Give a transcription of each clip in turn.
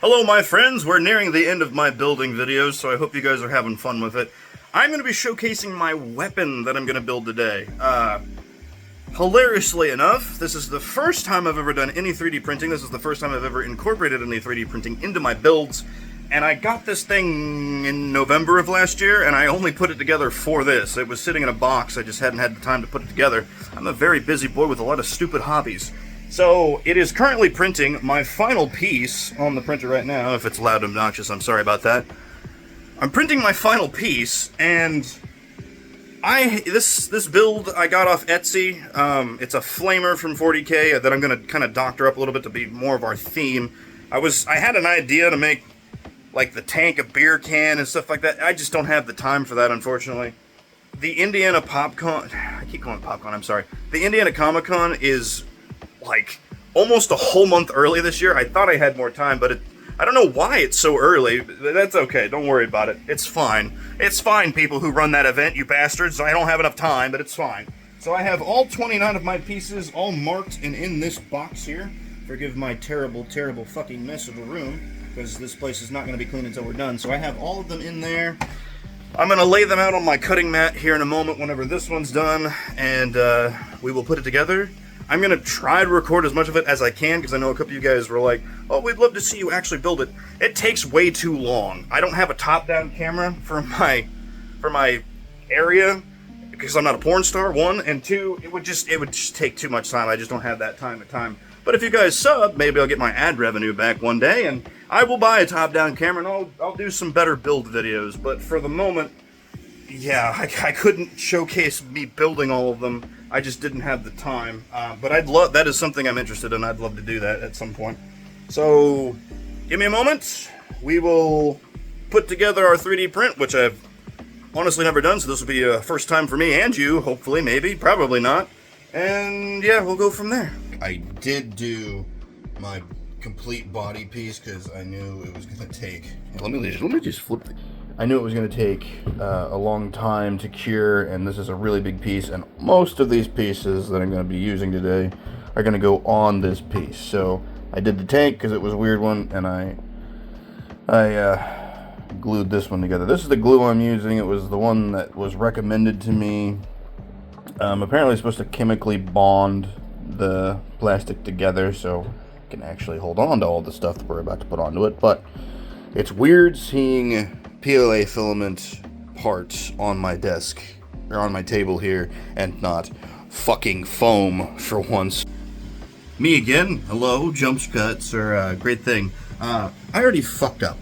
Hello my friends, we're nearing the end of my building videos, so I hope you guys are having fun with it. I'm going to be showcasing my weapon that I'm going to build today. Hilariously enough, this is the first time I've ever done any 3D printing. This is the first time I've ever incorporated any 3D printing into my builds. And I got this thing in November of last year, and I only put it together for this. It was sitting in a box, I just hadn't had the time to put it together. I'm a very busy boy with a lot of stupid hobbies. So, it is currently printing my final piece on the printer right now. If it's loud and obnoxious, I'm sorry about that. I'm printing my final piece, and this build I got off Etsy. It's a flamer from 40K that I'm going to kind of doctor up a little bit to be more of our theme. I had an idea to make, like, the tank a beer can and stuff like that. I just don't have the time for that, unfortunately. The Indiana PopCon... I keep calling it PopCon, I'm sorry. The Indiana Comic-Con is like almost a whole month early this year. I thought I had more time, but I don't know why it's so early. That's okay, don't worry about it. It's fine. It's fine, people who run that event, you bastards. I don't have enough time, but it's fine. So I have all 29 of my pieces all marked and in this box here. Forgive my terrible, terrible fucking mess of a room, because this place is not going to be clean until we're done. So I have all of them in there. I'm going to lay them out on my cutting mat here in a moment whenever this one's done, and we will put it together. I'm going to try to record as much of it as I can, because I know a couple of you guys were like, oh, we'd love to see you actually build it. It takes way too long. I don't have a top-down camera for my area, because I'm not a porn star, one, and two, it would just take too much time. I just don't have that time. But if you guys sub, maybe I'll get my ad revenue back one day, and I will buy a top-down camera, and I'll do some better build videos. But for the moment, yeah, I couldn't showcase me building all of them. I just didn't have the time, but that is something I'm interested in. I'd love to do that at some point. So, give me a moment. We will put together our 3D print, which I've honestly never done, so this will be a first time for me and you, hopefully, maybe, probably not. And yeah, we'll go from there. I did do my complete body piece because I knew it was going to take... Let me just flip it. I knew it was going to take a long time to cure, and this is a really big piece, and most of these pieces that I'm going to be using today are going to go on this piece. So I did the tank because it was a weird one, and I glued this one together. This is the glue I'm using. It was the one that was recommended to me. Apparently it's supposed to chemically bond the plastic together so it can actually hold on to all the stuff that we're about to put onto it, but it's weird seeing PLA filament parts on my desk, or on my table here, and not fucking foam for once. Me again. Hello, jump cuts are a great thing. I already fucked up.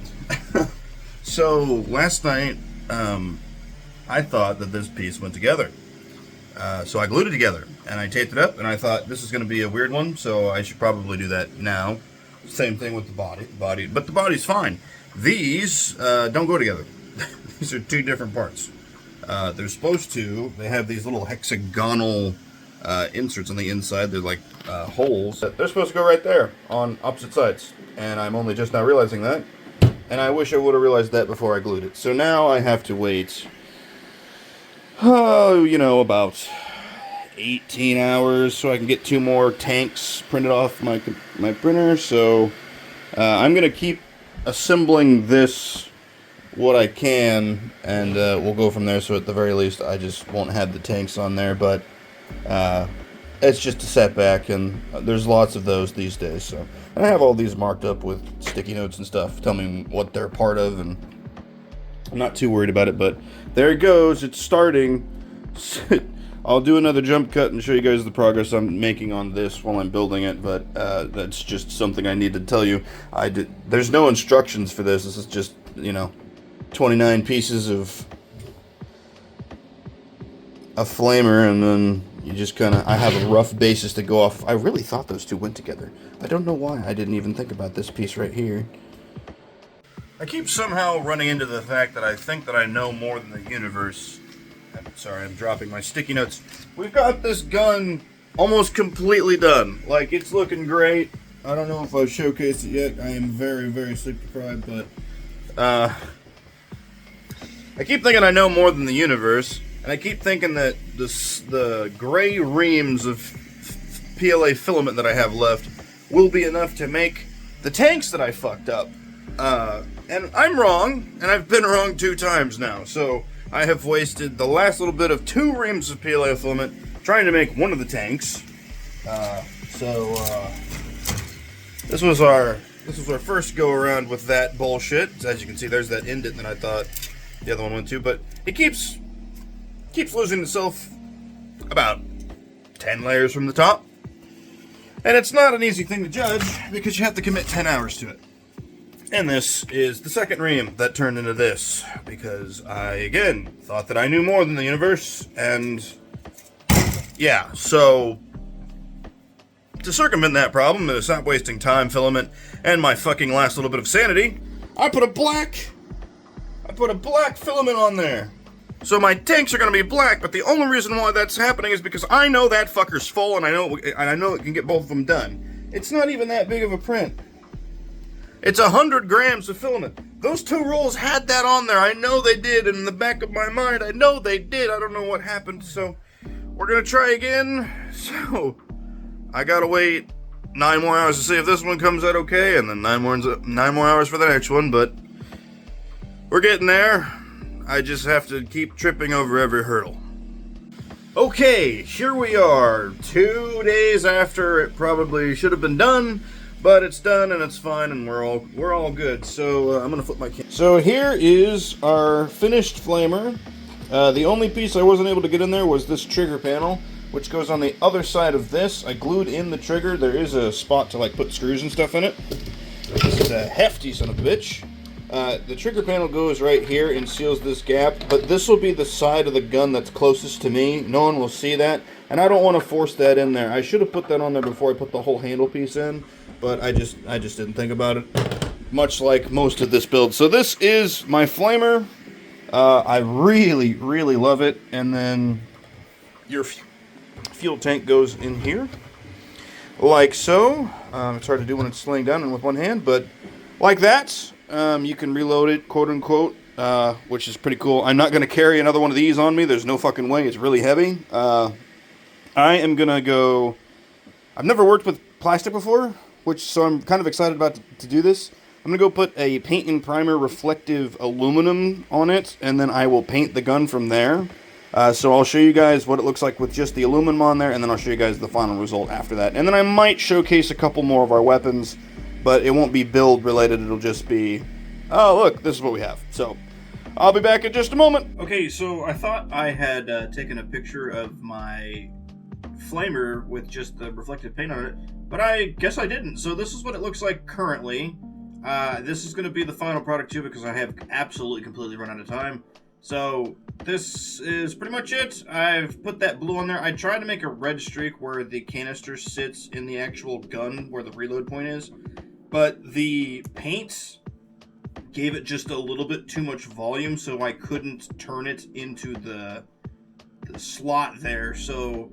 So, last night, I thought that this piece went together. So I glued it together, and I taped it up, and I thought this is going to be a weird one, so I should probably do that now. Same thing with the body, but the body's fine. These don't go together. These are two different parts. They're supposed to. They have these little hexagonal inserts on the inside. They're like holes. They're supposed to go right there on opposite sides. And I'm only just now realizing that. And I wish I would have realized that before I glued it. So now I have to wait, about 18 hours so I can get 2 more tanks printed off my printer. So I'm going to keep assembling this what I can, and we'll go from there. So at the very least I just won't have the tanks on there, but it's just a setback, and there's lots of those these days. So, and I have all these marked up with sticky notes and stuff, tell me what they're part of, and I'm not too worried about it. But there it goes, it's starting. I'll do another jump cut and show you guys the progress I'm making on this while I'm building it, but that's just something I need to tell you. There's no instructions for this. This is just, 29 pieces of a flamer, and then you just I have a rough basis to go off. I really thought those two went together. I don't know why I didn't even think about this piece right here. I keep somehow running into the fact that I think that I know more than the universe. Sorry, I'm dropping my sticky notes. We've got this gun almost completely done. Like, it's looking great. I don't know if I've showcased it yet. I am very, very sleep deprived, but I keep thinking I know more than the universe, and I keep thinking that the gray reams of PLA filament that I have left will be enough to make the tanks that I fucked up. And I'm wrong, and I've been wrong 2 times now, so I have wasted the last little bit of 2 reams of PLA filament trying to make one of the tanks. This was our first go around with that bullshit. As you can see, there's that indent that I thought the other one went to, but it keeps losing itself about 10 layers from the top. And it's not an easy thing to judge because you have to commit 10 hours to it. And this is the second ream that turned into this because I, again, thought that I knew more than the universe. And yeah, so to circumvent that problem and to stop wasting time, filament, and my fucking last little bit of sanity, I put a black filament on there. So my tanks are going to be black, but the only reason why that's happening is because I know that fucker's full, and I know it can get both of them done. It's not even that big of a print. It's 100 grams of filament. Those 2 rolls had that on there. I know they did, and in the back of my mind, I know they did. I don't know what happened, so we're going to try again. So I got to wait 9 more hours to see if this one comes out okay, and then 9 more hours for the next one, but we're getting there. I just have to keep tripping over every hurdle. Okay, here we are, 2 days after it probably should have been done, but it's done and it's fine and we're all good. So I'm gonna flip my camera. So here is our finished flamer. The only piece I wasn't able to get in there was this trigger panel, which goes on the other side of this. I glued in the trigger. There is a spot to like put screws and stuff in it. It's a hefty son of a bitch. The trigger panel goes right here and seals this gap, but this will be the side of the gun that's closest to me. No one will see that, and I don't want to force that in there. I should have put that on there before I put the whole handle piece in, but I just didn't think about it, much like most of this build. So this is my flamer. I really, really love it, and then your fuel tank goes in here, like so. It's hard to do when it's laying down and with one hand, but like that. You can reload it, quote unquote, which is pretty cool. I'm not going to carry another one of these on me. There's no fucking way. It's really heavy. I am going to go... I've never worked with plastic before, so I'm kind of excited about to do this. I'm going to go put a paint and primer reflective aluminum on it, and then I will paint the gun from there. So I'll show you guys what it looks like with just the aluminum on there, and then I'll show you guys the final result after that. And then I might showcase a couple more of our weapons, but it won't be build related, it'll just be, oh look, this is what we have. So, I'll be back in just a moment. Okay, so I thought I had taken a picture of my flamer with just the reflective paint on it, but I guess I didn't. So this is what it looks like currently. This is going to be the final product too, because I have absolutely completely run out of time. So this is pretty much it. I've put that blue on there. I tried to make a red streak where the canister sits in the actual gun where the reload point is. But the paint gave it just a little bit too much volume, so I couldn't turn it into the slot there. So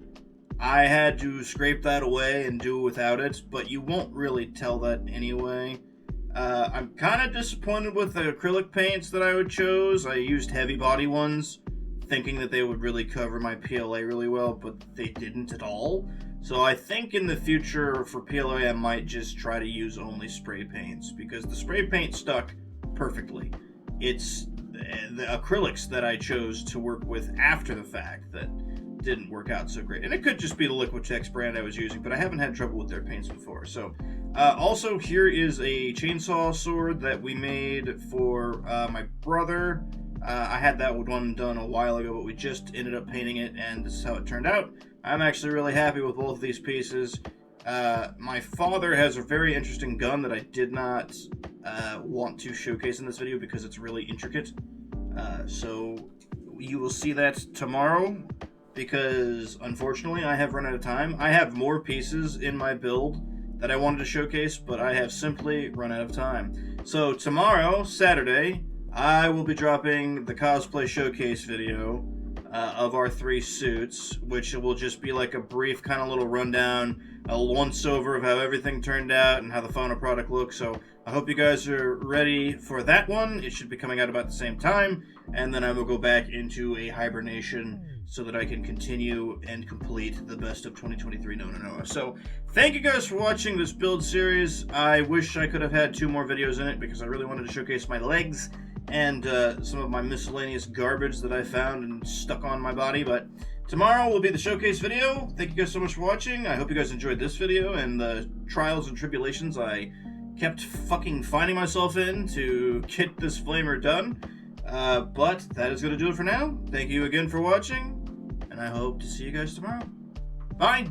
I had to scrape that away and do without it, but you won't really tell that anyway. I'm kind of disappointed with the acrylic paints that I chose. I used heavy body ones, thinking that they would really cover my PLA really well, but they didn't at all. So I think in the future for PLA I might just try to use only spray paints, because the spray paint stuck perfectly. It's the acrylics that I chose to work with after the fact that didn't work out so great. And it could just be the Liquitex brand I was using, but I haven't had trouble with their paints before. So also here is a chainsaw sword that we made for my brother. I had that one done a while ago, but we just ended up painting it, and this is how it turned out. I'm actually really happy with both of these pieces. My father has a very interesting gun that I did not want to showcase in this video because it's really intricate. So you will see that tomorrow, because unfortunately I have run out of time. I have more pieces in my build that I wanted to showcase, but I have simply run out of time. So tomorrow, Saturday, I will be dropping the cosplay showcase video of our 3 suits, which will just be like a brief kind of little rundown, a once-over of how everything turned out and how the final product looks. So I hope you guys are ready for that one. It should be coming out about the same time, and then I will go back into a hibernation so that I can continue and complete the best of 2023 NoNoNoah. So, thank you guys for watching this build series. I wish I could have had 2 more videos in it because I really wanted to showcase my legs and some of my miscellaneous garbage that I found and stuck on my body, but tomorrow will be the showcase video. Thank you guys so much for watching. I hope you guys enjoyed this video and the trials and tribulations I kept fucking finding myself in to get this flamer done. But that is going to do it for now. Thank you again for watching, and I hope to see you guys tomorrow. Bye!